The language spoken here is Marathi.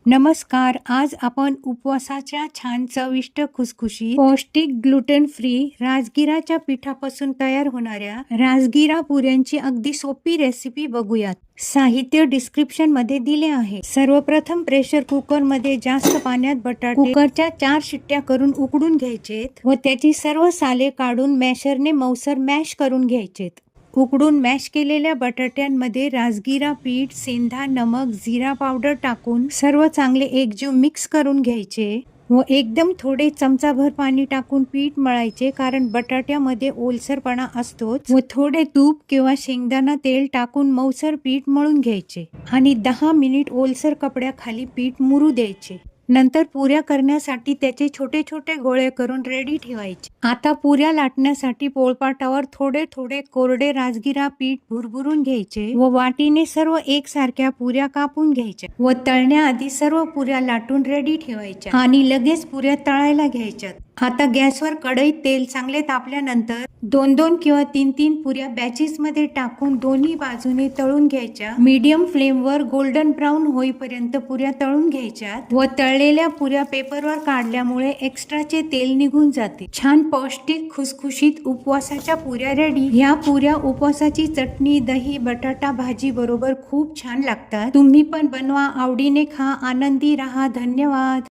नमस्कार. आज आपण उपवासाच्या छान चविष्ट खुसखुशीत पौष्टिक ग्लुटेन फ्री राजगिराच्या पिठापासून तयार होणाऱ्या राजगिरा पुऱ्यांची अगदी सोपी रेसिपी बघूयात. साहित्य डिस्क्रिप्शन मध्ये दिले आहे. सर्वप्रथम प्रेशर कुकर मध्ये जास्त पाण्यात बटाटे कुकरच्या 4 शिट्ट्या करून उकडून घ्यायचेत व त्याची सर्व साले काढून मॅशरने मऊसर मॅश करून घ्यायचेत. उकडून मॅश केलेल्या बटाट्यांमध्ये राजगिरा पीठ, सेंधा नमक, जिरा पावडर टाकून सर्व चांगले एकजीव मिक्स करून घ्यायचे व एकदम थोडे चमचाभर पाणी टाकून पीठ मळायचे, कारण बटाट्यामध्ये ओलसरपणा असतोच. व थोडे तूप किंवा शेंगदाणा तेल टाकून मऊसर पीठ मळून घ्यायचे आणि 10 मिनिट ओलसर कपड्याखाली पीठ मुरू द्यायचे. नंतर पुऱ्या करण्यासाठी त्याचे छोटे छोटे गोळे करून रेडी ठेवायचे. आता पुऱ्या लाटण्यासाठी पोळपाटावर थोडे थोडे कोरडे राजगिरा पीठ भुरभुरून घ्यायचे व वाटीने सर्व एकसारख्या पुऱ्या कापून घ्यायच्या व तळण्याआधी सर्व पुऱ्या लाटून रेडी ठेवायच्या आणि लगेच पुऱ्या तळायला घ्यायच्यात. आता गॅसवर कढईत तेल चांगले तापल्यानंतर 2-2 किंवा 3-3 पुऱ्या बॅचेस मध्ये टाकून दोन्ही बाजूने तळून घ्यायच्या. मीडियम फ्लेमवर गोल्डन ब्राऊन होईपर्यंत पुऱ्या तळून घ्यायच्या व तळलेल्या पुऱ्या पेपरवर काढल्यामुळे एक्स्ट्राचे तेल निघून जाते. छान पौष्टिक खुसखुशीत उपवासाच्या पुऱ्या रेडी. ह्या पुऱ्या उपवासाची चटणी, दही, बटाटा भाजी बरोबर खूप छान लागतात. तुम्ही पण बनवा, आवडीने खा, आनंदी राहा. धन्यवाद.